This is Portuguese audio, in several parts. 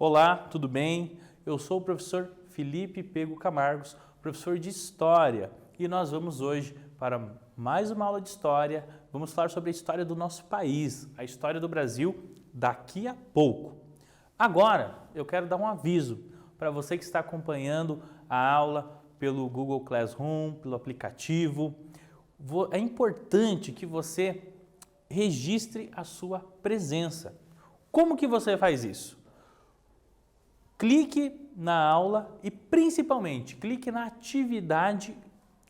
Olá, tudo bem? Eu sou o professor Felipe Pego Camargos, professor de História, e nós vamos hoje para mais uma aula de História. Vamos falar sobre a história do nosso país, a história do Brasil, daqui a pouco. Agora, eu quero dar um aviso para você que está acompanhando a aula pelo Google Classroom, pelo aplicativo. É importante que você registre a sua presença. Como que você faz isso? Clique na aula e, principalmente, clique na atividade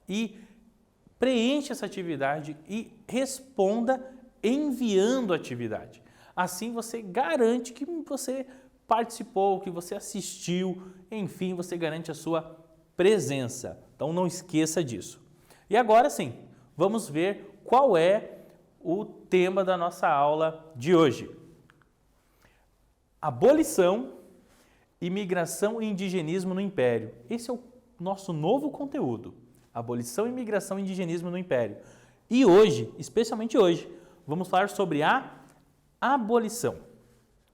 e preencha essa atividade e responda enviando a atividade. Assim você garante que você participou, que você assistiu, enfim, você garante a sua presença. Então não esqueça disso. E agora sim, vamos ver qual é o tema da nossa aula de hoje. Abolição, imigração e indigenismo no Império. Esse é o nosso novo conteúdo. Abolição, imigração e indigenismo no Império. E hoje, especialmente hoje, vamos falar sobre a abolição.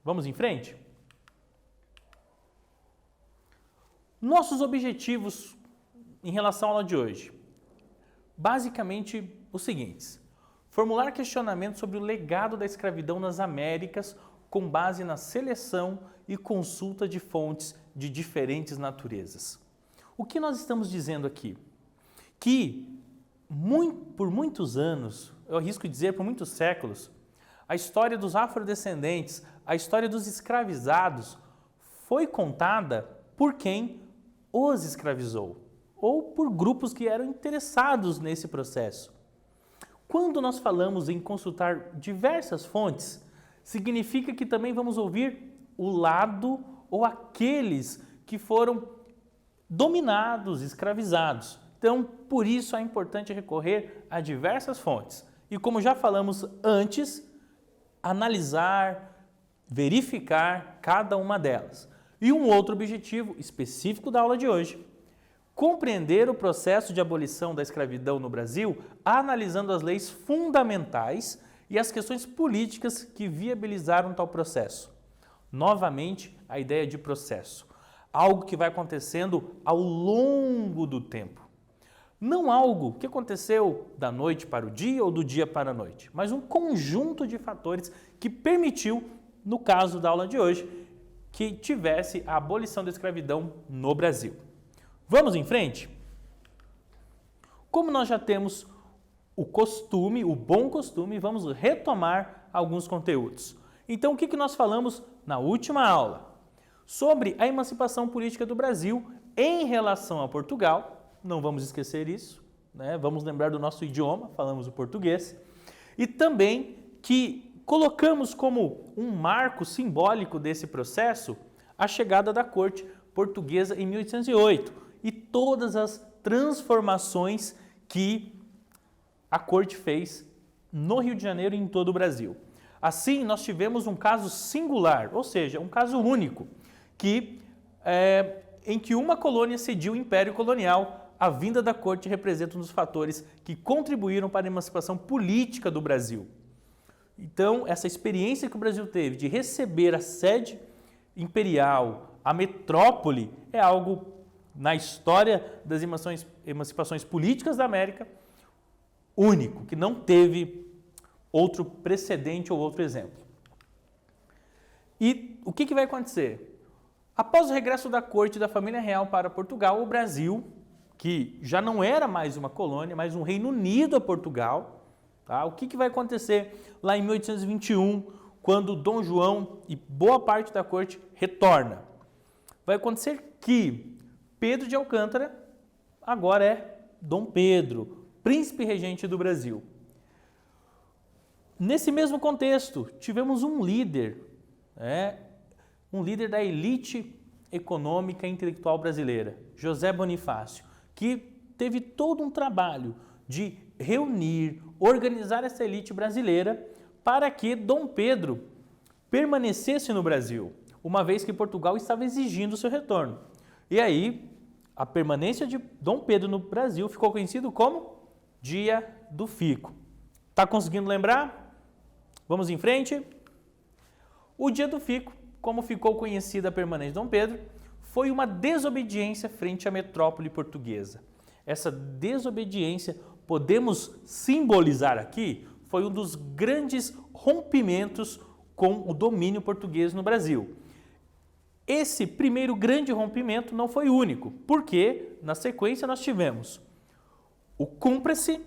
Vamos em frente? Nossos objetivos em relação à aula de hoje. Basicamente os seguintes: formular questionamentos sobre o legado da escravidão nas Américas com base na seleção e consulta de fontes de diferentes naturezas. O que nós estamos dizendo aqui? Que por muitos anos, eu arrisco dizer por muitos séculos, a história dos afrodescendentes, a história dos escravizados foi contada por quem os escravizou ou por grupos que eram interessados nesse processo. Quando nós falamos em consultar diversas fontes, significa que também vamos ouvir o lado ou aqueles que foram dominados, escravizados. Então, por isso é importante recorrer a diversas fontes. E como já falamos antes, analisar, verificar cada uma delas. E um outro objetivo específico da aula de hoje: compreender o processo de abolição da escravidão no Brasil, analisando as leis fundamentais e as questões políticas que viabilizaram tal processo. Novamente, a ideia de processo. Algo que vai acontecendo ao longo do tempo. Não algo que aconteceu da noite para o dia ou do dia para a noite, mas um conjunto de fatores que permitiu, no caso da aula de hoje, que tivesse a abolição da escravidão no Brasil. Vamos em frente? Como nós já temos o costume, o bom costume, vamos retomar alguns conteúdos. Então, o que nós falamos na última aula? Sobre a emancipação política do Brasil em relação a Portugal. Não vamos esquecer isso, né? Vamos lembrar do nosso idioma, falamos o português. E também que colocamos como um marco simbólico desse processo a chegada da corte portuguesa em 1808 e todas as transformações que a corte fez no Rio de Janeiro e em todo o Brasil. Assim, nós tivemos um caso singular, ou seja, um caso único, em que uma colônia cediu o Império Colonial. A vinda da corte representa um dos fatores que contribuíram para a emancipação política do Brasil. Então, essa experiência que o Brasil teve de receber a sede imperial, a metrópole, é algo na história das emancipações políticas da América único, que não teve outro precedente ou outro exemplo. E o que vai acontecer? Após o regresso da corte e da família real para Portugal, o Brasil, que já não era mais uma colônia, mas um Reino Unido a Portugal, tá? O que vai acontecer lá em 1821, quando Dom João e boa parte da corte retorna? Vai acontecer que Pedro de Alcântara agora é Dom Pedro, príncipe regente do Brasil. Nesse mesmo contexto, tivemos um líder da elite econômica e intelectual brasileira, José Bonifácio, que teve todo um trabalho de reunir, organizar essa elite brasileira para que Dom Pedro permanecesse no Brasil, uma vez que Portugal estava exigindo o seu retorno. E aí, a permanência de Dom Pedro no Brasil ficou conhecido como Dia do Fico. Está conseguindo lembrar? Vamos em frente? O Dia do Fico como ficou conhecida a permanência de Dom Pedro, foi uma desobediência frente à metrópole portuguesa. Essa desobediência, podemos simbolizar aqui, foi um dos grandes rompimentos com o domínio português no Brasil. Esse primeiro grande rompimento não foi único, porque na sequência nós tivemos o cúmplice,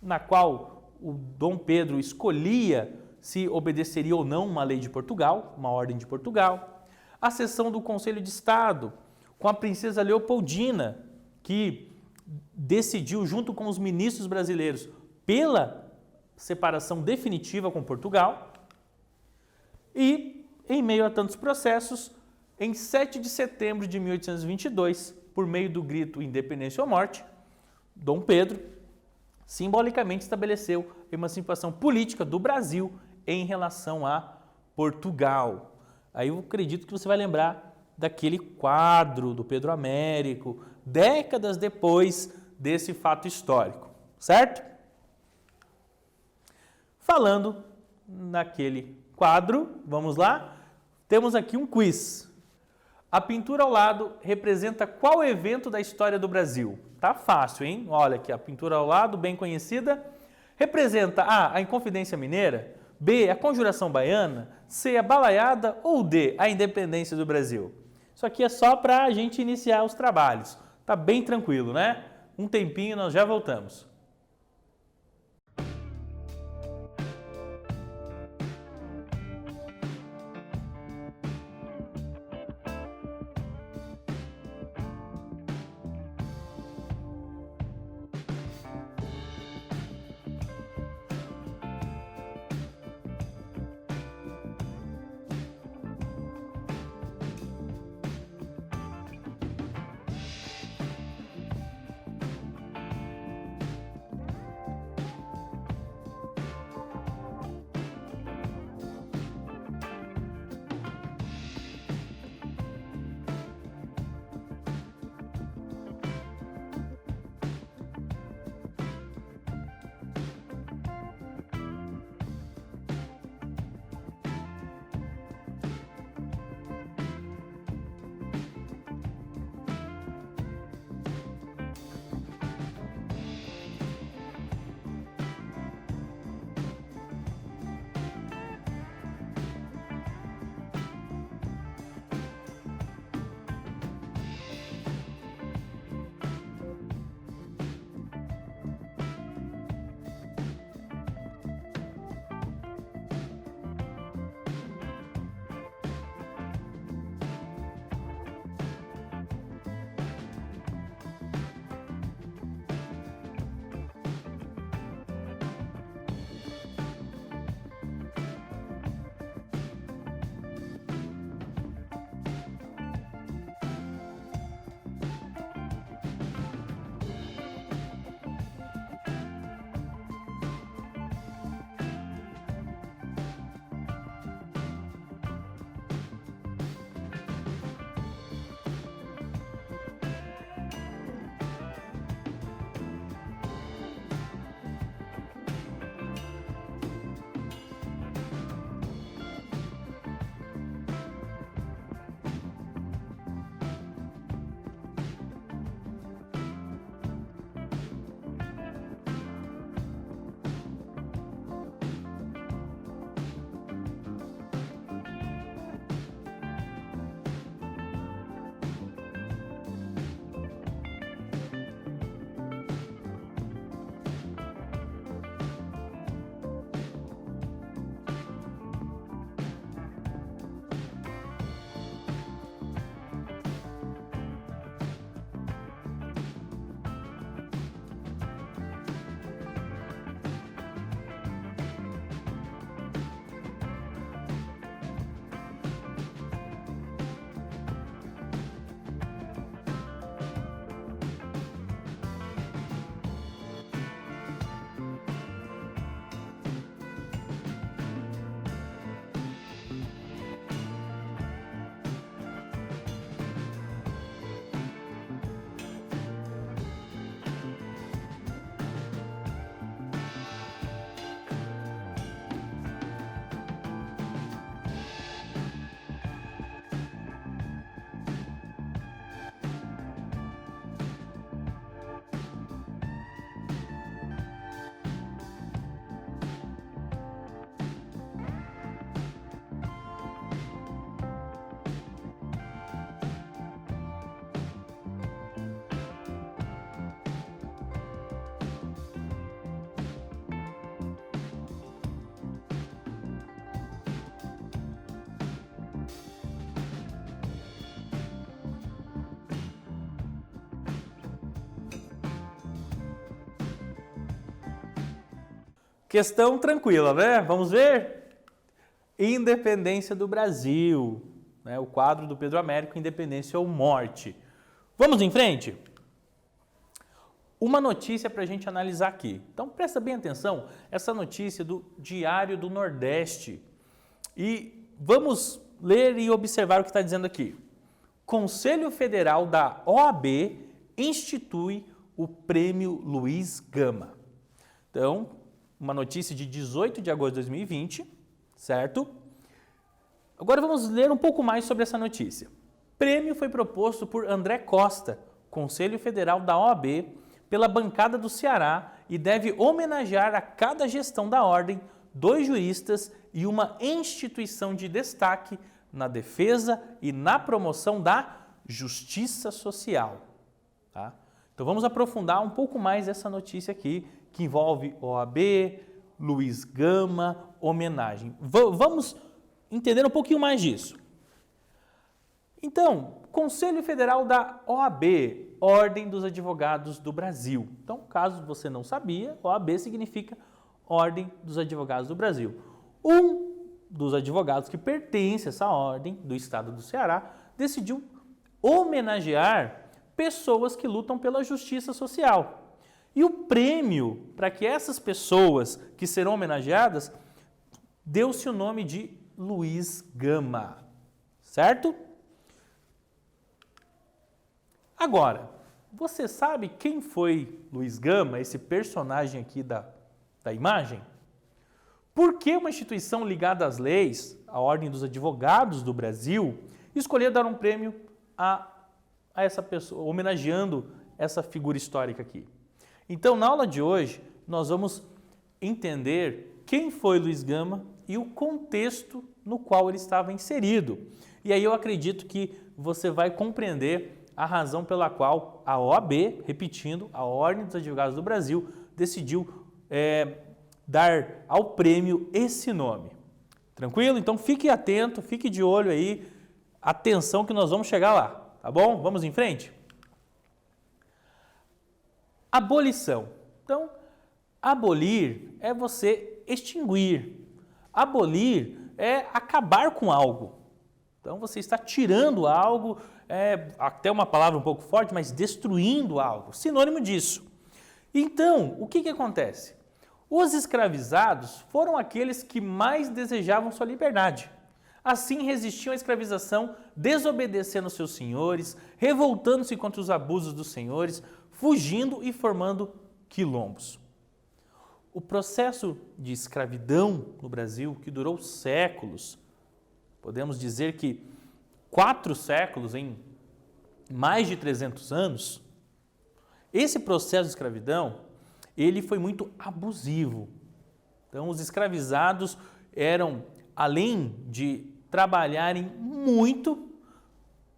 na qual o Dom Pedro escolhia se obedeceria ou não uma lei de Portugal, uma ordem de Portugal, a sessão do Conselho de Estado com a princesa Leopoldina, que decidiu junto com os ministros brasileiros pela separação definitiva com Portugal, e em meio a tantos processos, em 7 de setembro de 1822, por meio do grito Independência ou Morte, Dom Pedro simbolicamente estabeleceu a emancipação política do Brasil em relação a Portugal. Aí eu acredito que você vai lembrar daquele quadro do Pedro Américo, décadas depois desse fato histórico, certo? Falando naquele quadro, vamos lá, temos aqui um quiz. A pintura ao lado representa qual evento da história do Brasil? Tá fácil, hein? Olha aqui, a pintura ao lado, bem conhecida. Representa A, a Inconfidência Mineira, B, a Conjuração Baiana, C, a Balaiada ou D, a Independência do Brasil? Isso aqui é só para a gente iniciar os trabalhos. Tá bem tranquilo, né? Um tempinho, nós já voltamos. Questão tranquila, né? Vamos ver? Independência do Brasil, né? O quadro do Pedro Américo, Independência ou Morte. Vamos em frente? Uma notícia para a gente analisar aqui. Então, presta bem atenção, essa notícia do Diário do Nordeste. E vamos ler e observar o que está dizendo aqui. Conselho Federal da OAB institui o Prêmio Luiz Gama. Então, uma notícia de 18 de agosto de 2020, certo? Agora vamos ler um pouco mais sobre essa notícia. Prêmio foi proposto por André Costa, Conselho Federal da OAB, pela bancada do Ceará e deve homenagear a cada gestão da ordem 2 juristas e uma instituição de destaque na defesa e na promoção da justiça social. Tá? Então vamos aprofundar um pouco mais essa notícia aqui, que envolve OAB, Luiz Gama, homenagem. Vamos entender um pouquinho mais disso. Então, Conselho Federal da OAB, Ordem dos Advogados do Brasil. Então, caso você não sabia, OAB significa Ordem dos Advogados do Brasil. Um dos advogados que pertence a essa ordem do estado do Ceará decidiu homenagear pessoas que lutam pela justiça social. E o prêmio para que essas pessoas que serão homenageadas deu-se o nome de Luiz Gama, certo? Agora, você sabe quem foi Luiz Gama, esse personagem aqui da imagem? Por que uma instituição ligada às leis, a Ordem dos Advogados do Brasil, escolheu dar um prêmio a essa pessoa, homenageando essa figura histórica aqui? Então, na aula de hoje, nós vamos entender quem foi Luiz Gama e o contexto no qual ele estava inserido. E aí eu acredito que você vai compreender a razão pela qual a OAB, repetindo, a Ordem dos Advogados do Brasil, decidiu dar ao prêmio esse nome. Tranquilo? Então fique atento, fique de olho aí, atenção que nós vamos chegar lá, tá bom? Vamos em frente? Abolição. Então, abolir é você extinguir. Abolir é acabar com algo. Então, você está tirando algo, até uma palavra um pouco forte, mas destruindo algo, sinônimo disso. Então, o que acontece? Os escravizados foram aqueles que mais desejavam sua liberdade. Assim, resistiam à escravização, desobedecendo seus senhores, revoltando-se contra os abusos dos senhores, fugindo e formando quilombos. O processo de escravidão no Brasil, que durou séculos, podemos dizer que 4 séculos, em mais de 300 anos, esse processo de escravidão, ele foi muito abusivo. Então, os escravizados eram, além de trabalharem muito,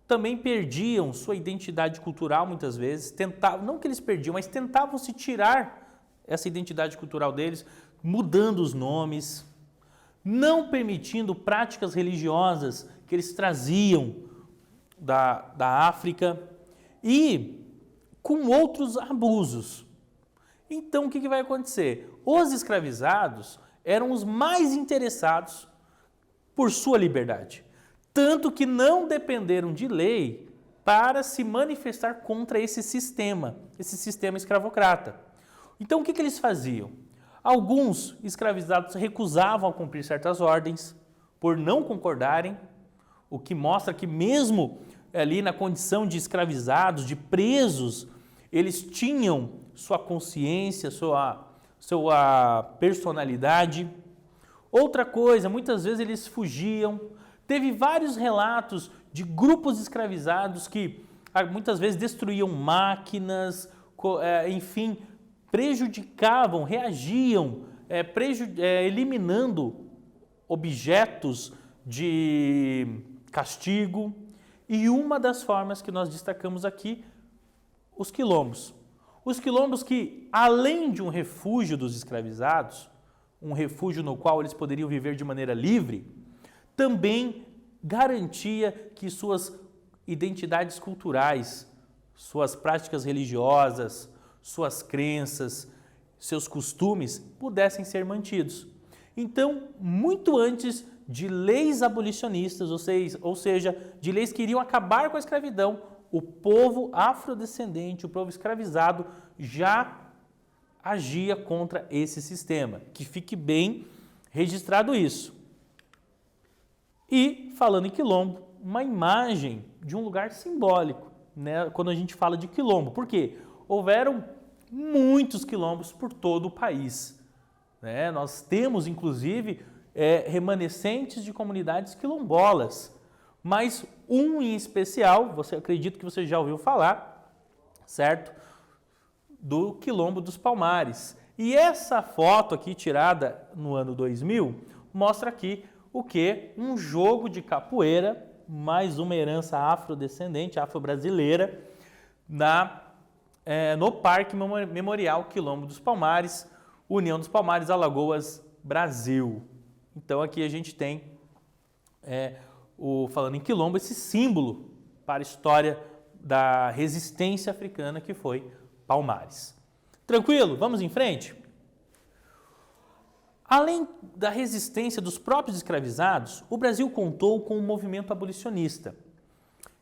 também perdiam sua identidade cultural muitas vezes, não que eles perdiam, mas tentavam se tirar essa identidade cultural deles, mudando os nomes, não permitindo práticas religiosas que eles traziam da África e com outros abusos. Então, o que vai acontecer? Os escravizados eram os mais interessados por sua liberdade, tanto que não dependeram de lei para se manifestar contra esse sistema escravocrata. Então, o que eles faziam? Alguns escravizados recusavam a cumprir certas ordens por não concordarem, o que mostra que mesmo ali na condição de escravizados, de presos, eles tinham sua consciência, sua personalidade. Outra coisa, muitas vezes eles fugiam. Teve vários relatos de grupos escravizados que muitas vezes destruíam máquinas, enfim, prejudicavam, reagiam, eliminando objetos de castigo. E uma das formas que nós destacamos aqui, os quilombos. Os quilombos que, além de um refúgio dos escravizados, um refúgio no qual eles poderiam viver de maneira livre, também garantia que suas identidades culturais, suas práticas religiosas, suas crenças, seus costumes pudessem ser mantidos. Então, muito antes de leis abolicionistas, ou seja, de leis que iriam acabar com a escravidão, o povo afrodescendente, o povo escravizado, já agia contra esse sistema. Que fique bem registrado isso. E, falando em quilombo, uma imagem de um lugar simbólico, né, quando a gente fala de quilombo. Por quê? Houveram muitos quilombos por todo o país. Né? Nós temos, inclusive, remanescentes de comunidades quilombolas. Mas um em especial, acredito que você já ouviu falar, certo? Do Quilombo dos Palmares. E essa foto aqui, tirada no ano 2000, mostra aqui o que? Um jogo de capoeira, mais uma herança afrodescendente, afro-brasileira, no Parque Memorial Quilombo dos Palmares, União dos Palmares, Alagoas, Brasil. Então aqui a gente tem, falando em quilombo, esse símbolo para a história da resistência africana que foi Palmares. Tranquilo? Vamos em frente? Além da resistência dos próprios escravizados, o Brasil contou com um movimento abolicionista.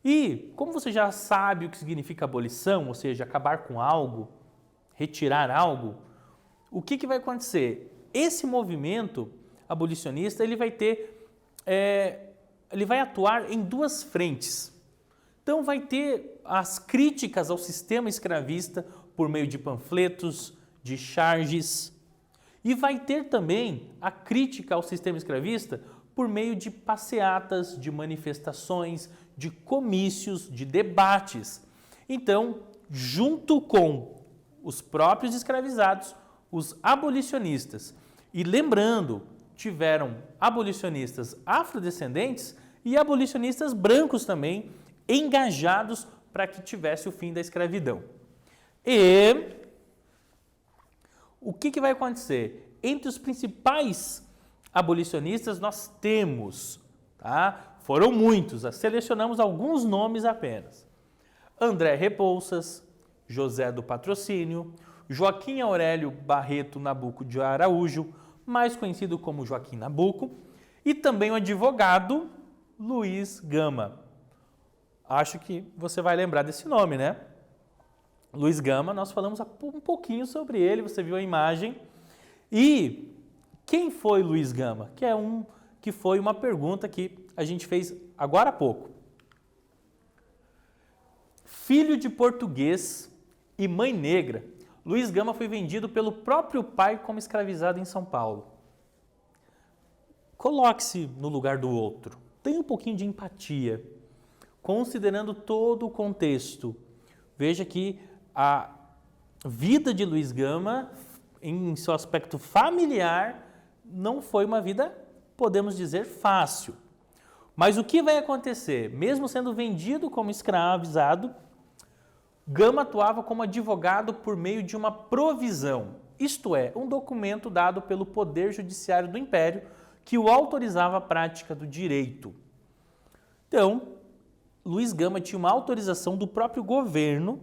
E, como você já sabe o que significa abolição, ou seja, acabar com algo, retirar algo, o que vai acontecer? Esse movimento abolicionista ele vai atuar em duas frentes. Então, vai ter as críticas ao sistema escravista por meio de panfletos, de charges, e vai ter também a crítica ao sistema escravista por meio de passeatas, de manifestações, de comícios, de debates. Então, junto com os próprios escravizados, os abolicionistas, e lembrando, tiveram abolicionistas afrodescendentes e abolicionistas brancos também, engajados para que tivesse o fim da escravidão. E o que vai acontecer? Entre os principais abolicionistas nós temos, foram muitos, selecionamos alguns nomes apenas. André Rebouças, José do Patrocínio, Joaquim Aurélio Barreto Nabuco de Araújo, mais conhecido como Joaquim Nabuco, e também o advogado Luiz Gama. Acho que você vai lembrar desse nome, né? Luiz Gama, nós falamos um pouquinho sobre ele, você viu a imagem. E quem foi Luiz Gama? Que foi uma pergunta que a gente fez agora há pouco. Filho de português e mãe negra, Luiz Gama foi vendido pelo próprio pai como escravizado em São Paulo. Coloque-se no lugar do outro. Tenha um pouquinho de empatia, considerando todo o contexto. Veja que a vida de Luiz Gama, em seu aspecto familiar, não foi uma vida, podemos dizer, fácil. Mas o que vai acontecer? Mesmo sendo vendido como escravizado, Gama atuava como advogado por meio de uma provisão, isto é, um documento dado pelo Poder Judiciário do Império que o autorizava a prática do direito. Então, Luiz Gama tinha uma autorização do próprio governo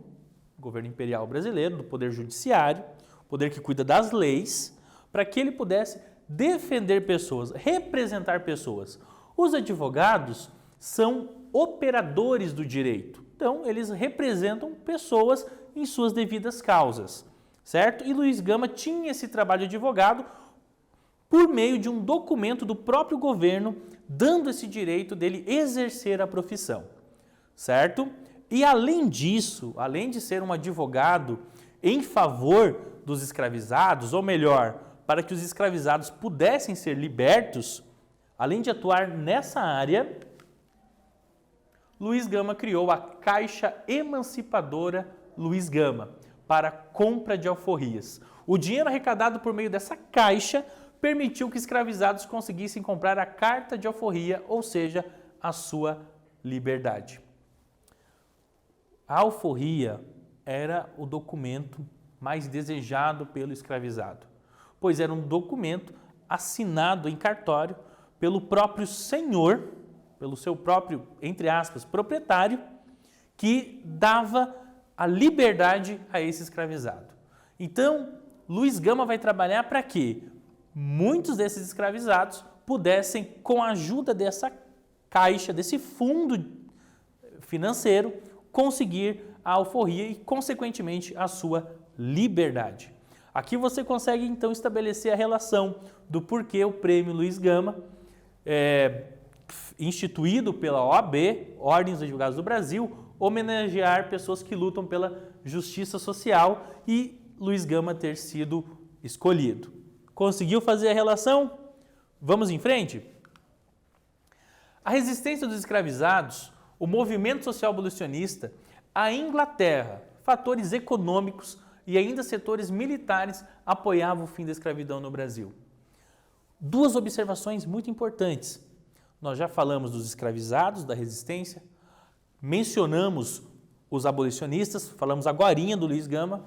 imperial brasileiro, do Poder Judiciário, poder que cuida das leis, para que ele pudesse defender pessoas, representar pessoas. Os advogados são operadores do direito. Então, eles representam pessoas em suas devidas causas, certo? E Luiz Gama tinha esse trabalho de advogado por meio de um documento do próprio governo, dando esse direito dele exercer a profissão, certo? E além disso, além de ser um advogado em favor dos escravizados, ou melhor, para que os escravizados pudessem ser libertos, além de atuar nessa área, Luiz Gama criou a Caixa Emancipadora Luiz Gama para compra de alforrias. O dinheiro arrecadado por meio dessa caixa permitiu que escravizados conseguissem comprar a carta de alforria, ou seja, a sua liberdade. A alforria era o documento mais desejado pelo escravizado, pois era um documento assinado em cartório pelo próprio senhor, pelo seu próprio, entre aspas, proprietário, que dava a liberdade a esse escravizado. Então, Luiz Gama vai trabalhar para que muitos desses escravizados pudessem, com a ajuda dessa caixa, desse fundo financeiro, conseguir a alforria e, consequentemente, a sua liberdade. Aqui você consegue, então, estabelecer a relação do porquê o Prêmio Luiz Gama, instituído pela OAB, Ordem dos Advogados do Brasil, homenagear pessoas que lutam pela justiça social e Luiz Gama ter sido escolhido. Conseguiu fazer a relação? Vamos em frente? A resistência dos escravizados, o movimento social abolicionista, a Inglaterra, fatores econômicos e ainda setores militares apoiavam o fim da escravidão no Brasil. Duas observações muito importantes. Nós já falamos dos escravizados, da resistência, mencionamos os abolicionistas, falamos agorinha do Luiz Gama.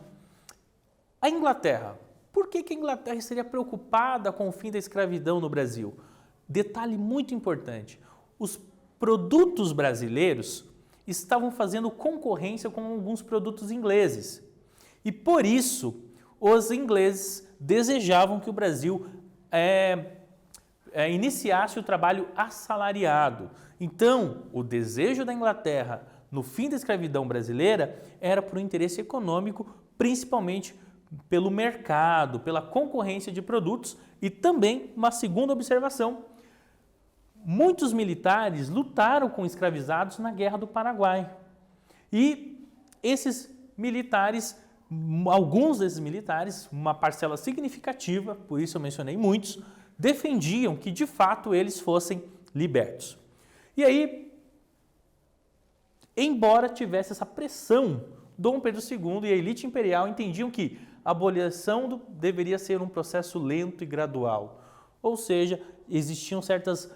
A Inglaterra. Por que a Inglaterra estaria preocupada com o fim da escravidão no Brasil? Detalhe muito importante. Os produtos brasileiros estavam fazendo concorrência com alguns produtos ingleses. E por isso, os ingleses desejavam que o Brasil iniciasse o trabalho assalariado. Então, o desejo da Inglaterra no fim da escravidão brasileira era por um interesse econômico, principalmente pelo mercado, pela concorrência de produtos e também uma segunda observação. Muitos militares lutaram com escravizados na Guerra do Paraguai. E esses militares, alguns desses militares, uma parcela significativa, por isso eu mencionei muitos, defendiam que de fato eles fossem libertos. E aí, embora tivesse essa pressão, Dom Pedro II e a elite imperial entendiam que a abolição deveria ser um processo lento e gradual. Ou seja, existiam certas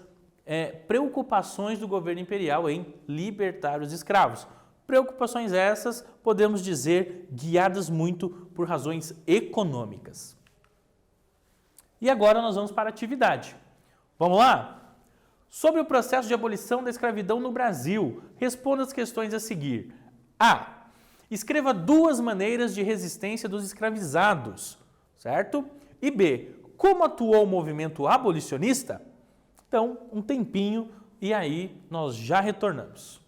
preocupações do governo imperial em libertar os escravos. Preocupações essas, podemos dizer, guiadas muito por razões econômicas. E agora nós vamos para a atividade. Vamos lá? Sobre o processo de abolição da escravidão no Brasil, responda as questões a seguir. A. Escreva 2 maneiras de resistência dos escravizados, certo? E B. Como atuou o movimento abolicionista? Então, um tempinho e aí nós já retornamos.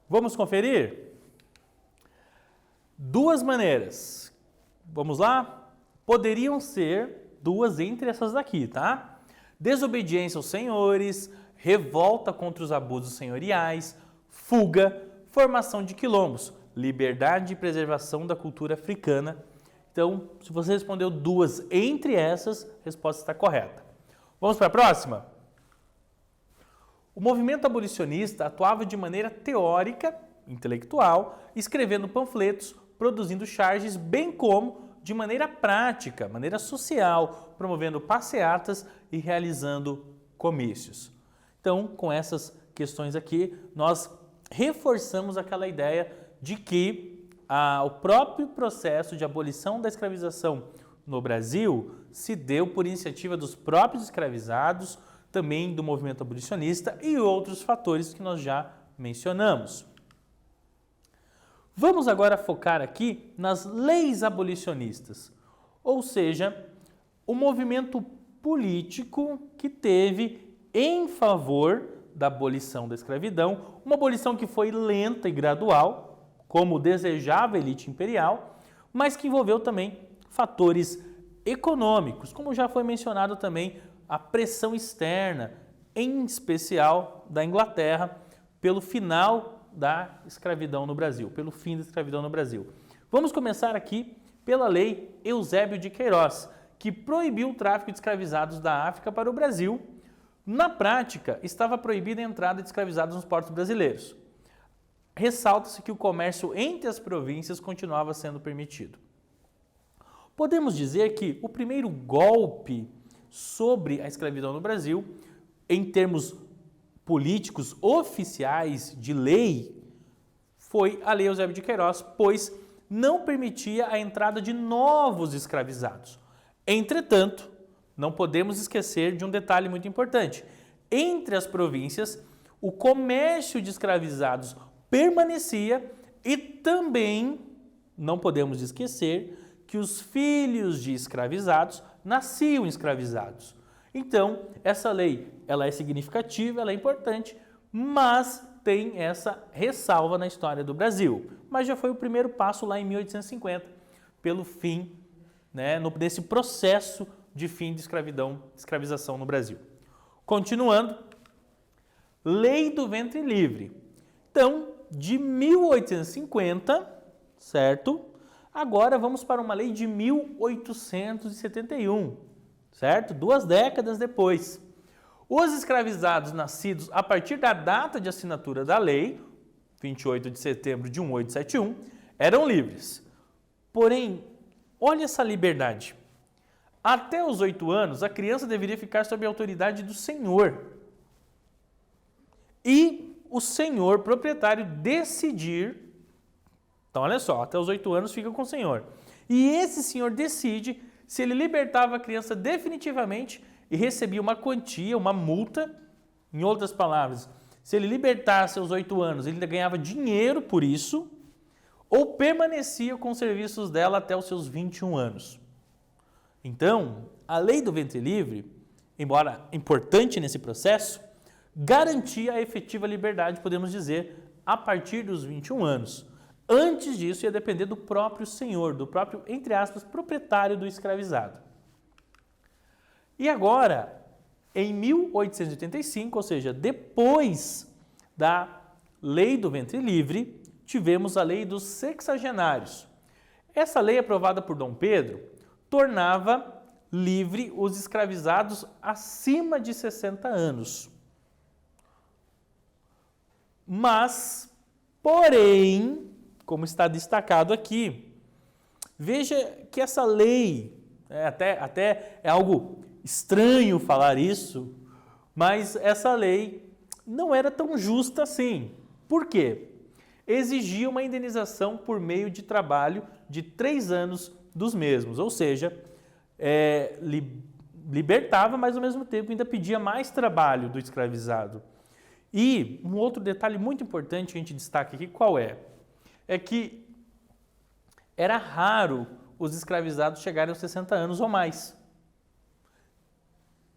Vamos conferir? Duas maneiras. Vamos lá? Poderiam ser duas entre essas daqui, tá? Desobediência aos senhores, revolta contra os abusos senhoriais, fuga, formação de quilombos, liberdade e preservação da cultura africana. Então, se você respondeu duas entre essas, a resposta está correta. Vamos para a próxima? O movimento abolicionista atuava de maneira teórica, intelectual, escrevendo panfletos, produzindo charges, bem como de maneira prática, maneira social, promovendo passeatas e realizando comícios. Então, com essas questões aqui, nós reforçamos aquela ideia de que o próprio processo de abolição da escravização no Brasil se deu por iniciativa dos próprios escravizados, também do movimento abolicionista e outros fatores que nós já mencionamos. Vamos agora focar aqui nas leis abolicionistas, ou seja, o movimento político que teve em favor da abolição da escravidão, uma abolição que foi lenta e gradual, como desejava a elite imperial, mas que envolveu também fatores econômicos, como já foi mencionado também a pressão externa, em especial da Inglaterra, pelo final da escravidão no Brasil, pelo fim da escravidão no Brasil. Vamos começar aqui pela Lei Eusébio de Queiroz, que proibiu o tráfico de escravizados da África para o Brasil. Na prática, estava proibida a entrada de escravizados nos portos brasileiros. Ressalta-se que o comércio entre as províncias continuava sendo permitido. Podemos dizer que o primeiro golpe sobre a escravidão no Brasil, em termos políticos oficiais de lei, foi a Lei Eusébio de Queiroz, pois não permitia a entrada de novos escravizados. Entretanto, não podemos esquecer de um detalhe muito importante. Entre as províncias, o comércio de escravizados permanecia e também não podemos esquecer que os filhos de escravizados nasciam escravizados. Então, essa lei, ela é significativa, ela é importante, mas tem essa ressalva na história do Brasil. Mas já foi o primeiro passo lá em 1850, pelo fim, nesse processo de fim de escravização no Brasil. Continuando, Lei do Ventre Livre. Então, de 1850, certo? Agora vamos para uma lei de 1871, certo? 2 décadas depois. Os escravizados nascidos a partir da data de assinatura da lei, 28 de setembro de 1871, eram livres. Porém, olha essa liberdade. Até os 8 anos, a criança deveria ficar sob a autoridade do senhor. E o senhor proprietário decidir. Então, olha só, até os 8 anos fica com o senhor. E esse senhor decide se ele libertava a criança definitivamente e recebia uma quantia, uma multa. Em outras palavras, se ele libertasse aos 8 anos, ele ainda ganhava dinheiro por isso, ou permanecia com os serviços dela até os seus 21 anos. Então, a lei do ventre livre, embora importante nesse processo, garantia a efetiva liberdade, podemos dizer, a partir dos 21 anos. Antes disso, ia depender do próprio senhor, do próprio, entre aspas, proprietário do escravizado. E agora, em 1885, ou seja, depois da Lei do Ventre Livre, tivemos a Lei dos Sexagenários. Essa lei, aprovada por Dom Pedro, tornava livre os escravizados acima de 60 anos. Mas, porém, como está destacado aqui, veja que essa lei, até é algo estranho falar isso, mas essa lei não era tão justa assim. Por quê? Exigia uma indenização por meio de trabalho de 3 anos dos mesmos, ou seja, libertava, mas ao mesmo tempo ainda pedia mais trabalho do escravizado. E um outro detalhe muito importante que a gente destaca aqui, qual é? É que era raro os escravizados chegarem aos 60 anos ou mais.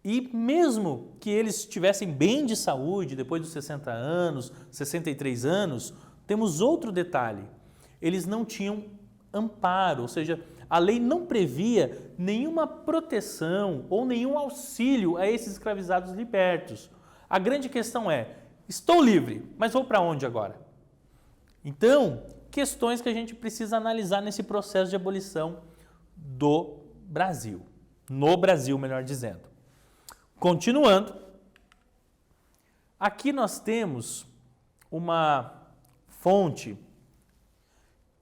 E mesmo que eles estivessem bem de saúde depois dos 60 anos, 63 anos, temos outro detalhe. Eles não tinham amparo, ou seja, a lei não previa nenhuma proteção ou nenhum auxílio a esses escravizados libertos. A grande questão é, estou livre, mas vou para onde agora? Então, questões que a gente precisa analisar nesse processo de abolição do Brasil. No Brasil, melhor dizendo. Continuando, aqui nós temos uma fonte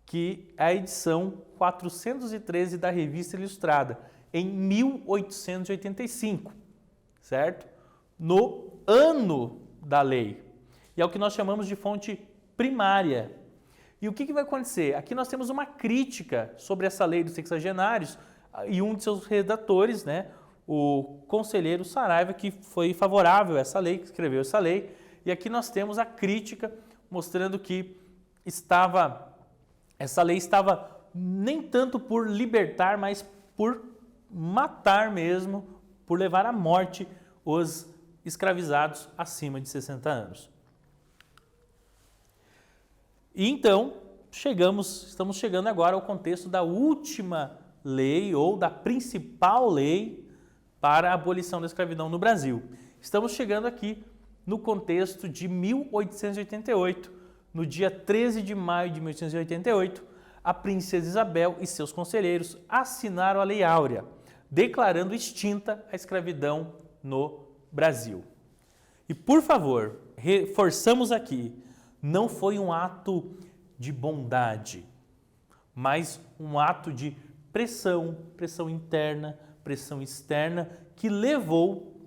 que é a edição 413 da Revista Ilustrada, em 1885, certo? No ano da lei. E é o que nós chamamos de fonte primária. E o que vai acontecer? Aqui nós temos uma crítica sobre essa lei dos sexagenários e um de seus redatores, né, o conselheiro Saraiva, que foi favorável a essa lei, que escreveu essa lei. E aqui nós temos a crítica mostrando que essa lei estava nem tanto por libertar, mas por matar mesmo, por levar à morte os escravizados acima de 60 anos. E então, estamos chegando agora ao contexto da última lei ou da principal lei para a abolição da escravidão no Brasil. Estamos chegando aqui no contexto de 1888. No dia 13 de maio de 1888, a princesa Isabel e seus conselheiros assinaram a Lei Áurea, declarando extinta a escravidão no Brasil. E, por favor, reforçamos aqui, não foi um ato de bondade, mas um ato de pressão interna, pressão externa, que levou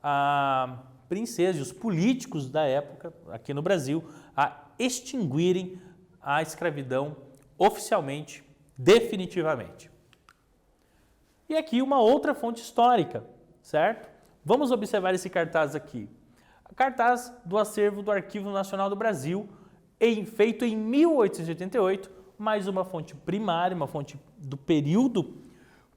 a princesa e os políticos da época, aqui no Brasil, a extinguirem a escravidão oficialmente, definitivamente. E aqui uma outra fonte histórica, certo? Vamos observar esse cartaz aqui. Cartaz do acervo do Arquivo Nacional do Brasil, feito em 1888, mais uma fonte primária, uma fonte do período,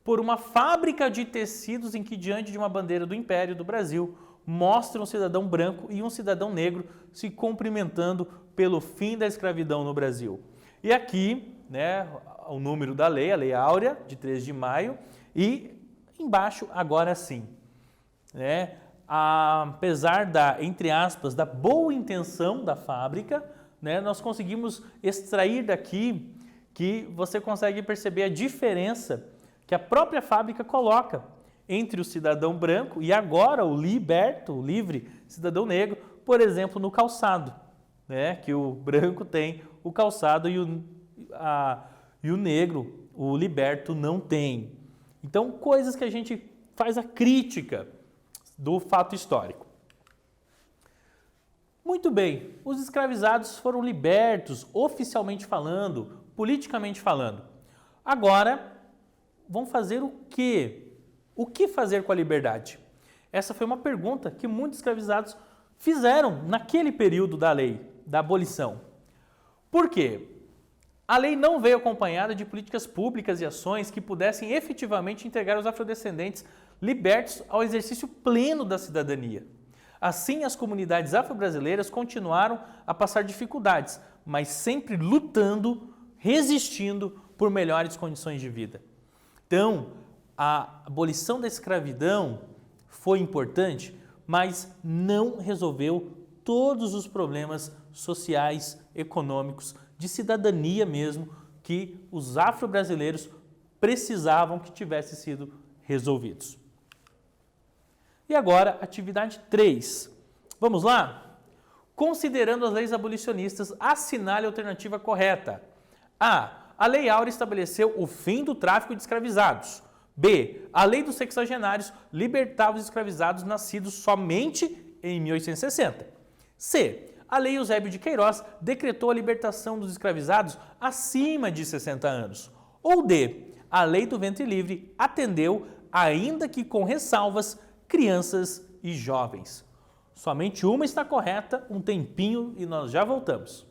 por uma fábrica de tecidos em que, diante de uma bandeira do Império do Brasil, mostra um cidadão branco e um cidadão negro se cumprimentando pelo fim da escravidão no Brasil. E aqui, né, o número da lei, a Lei Áurea, de 13 de maio, e embaixo, agora sim, né, apesar da, entre aspas, da boa intenção da fábrica, né, nós conseguimos extrair daqui que você consegue perceber a diferença que a própria fábrica coloca entre o cidadão branco e agora o liberto, o livre cidadão negro, por exemplo, no calçado, né, que o branco tem o calçado e o negro, o liberto, não tem. Então, coisas que a gente faz a crítica do fato histórico. Muito bem, os escravizados foram libertos, oficialmente falando, politicamente falando. Agora, vão fazer o quê? O que fazer com a liberdade? Essa foi uma pergunta que muitos escravizados fizeram naquele período da lei, da abolição. Por quê? A lei não veio acompanhada de políticas públicas e ações que pudessem efetivamente integrar os afrodescendentes libertos ao exercício pleno da cidadania. Assim, as comunidades afro-brasileiras continuaram a passar dificuldades, mas sempre lutando, resistindo por melhores condições de vida. Então, a abolição da escravidão foi importante, mas não resolveu todos os problemas sociais, econômicos, de cidadania mesmo, que os afro-brasileiros precisavam que tivessem sido resolvidos. E agora, atividade 3. Vamos lá? Considerando as leis abolicionistas, assinale a alternativa correta. A. A Lei Áurea estabeleceu o fim do tráfico de escravizados. B. A Lei dos Sexagenários libertava os escravizados nascidos somente em 1860. C. A Lei Eusébio de Queiroz decretou a libertação dos escravizados acima de 60 anos. Ou D. A Lei do Ventre Livre atendeu, ainda que com ressalvas, crianças e jovens. Somente uma está correta, um tempinho e nós já voltamos.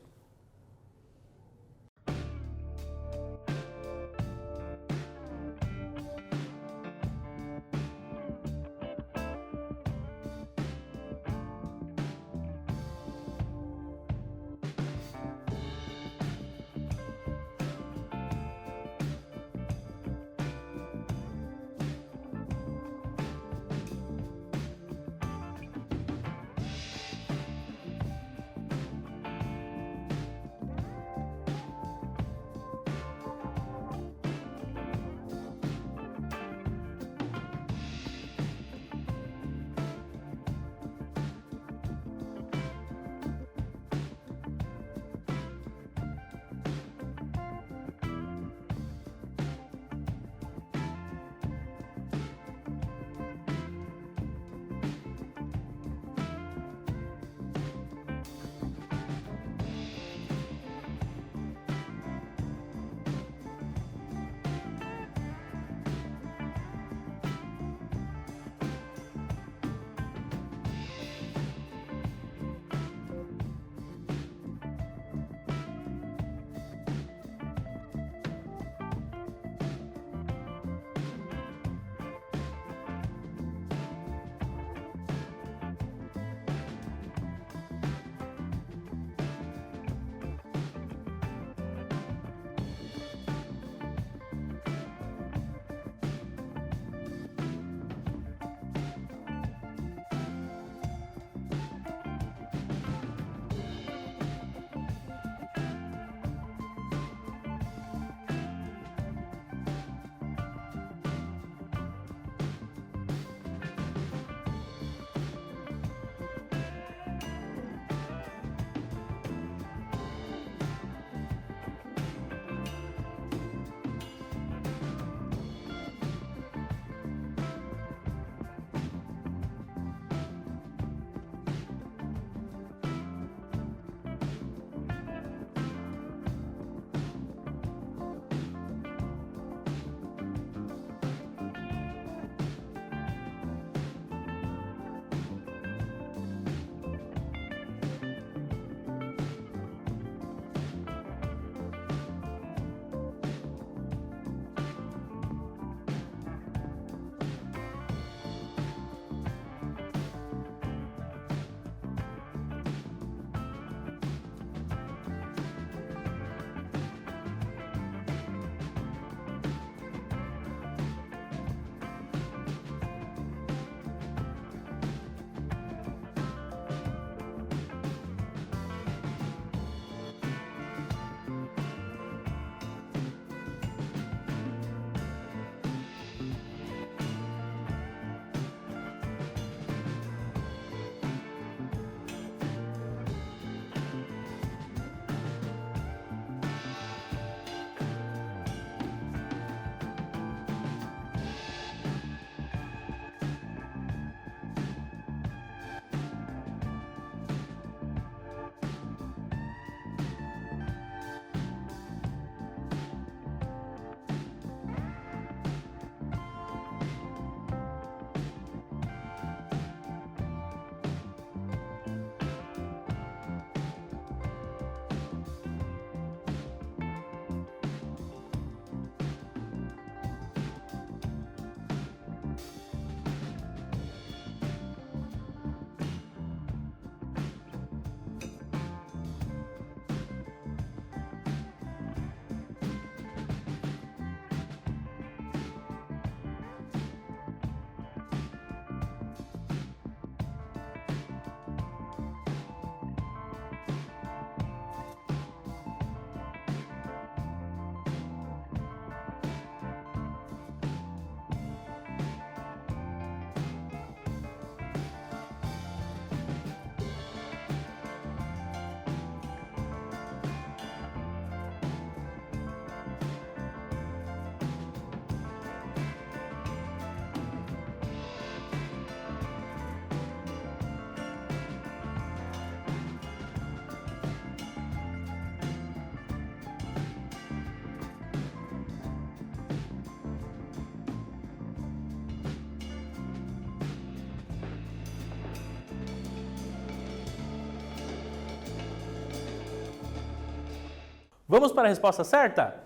Vamos para a resposta certa?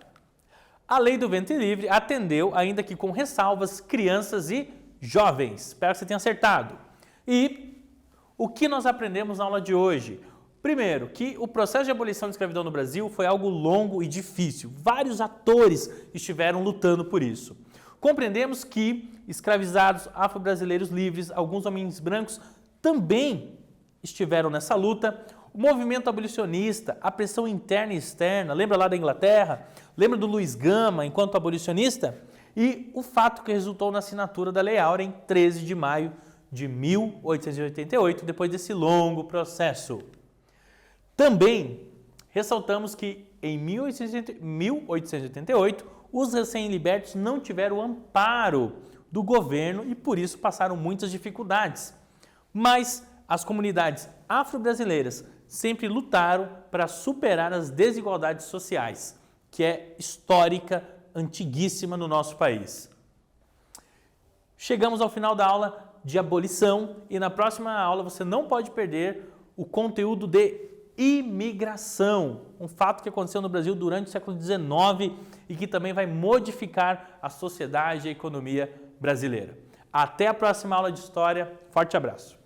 A lei do ventre livre atendeu, ainda que com ressalvas, crianças e jovens. Espero que você tenha acertado. E o que nós aprendemos na aula de hoje? Primeiro, que o processo de abolição da escravidão no Brasil foi algo longo e difícil. Vários atores estiveram lutando por isso. Compreendemos que escravizados afro-brasileiros livres, alguns homens brancos, também estiveram nessa luta. O movimento abolicionista, a pressão interna e externa, lembra lá da Inglaterra? Lembra do Luiz Gama enquanto abolicionista? E o fato que resultou na assinatura da Lei Áurea em 13 de maio de 1888, depois desse longo processo. Também ressaltamos que em 1888, os recém-libertos não tiveram amparo do governo e por isso passaram muitas dificuldades. Mas as comunidades afro-brasileiras sempre lutaram para superar as desigualdades sociais, que é histórica, antiguíssima no nosso país. Chegamos ao final da aula de abolição e na próxima aula você não pode perder o conteúdo de imigração, um fato que aconteceu no Brasil durante o século XIX e que também vai modificar a sociedade e a economia brasileira. Até a próxima aula de História. Forte abraço!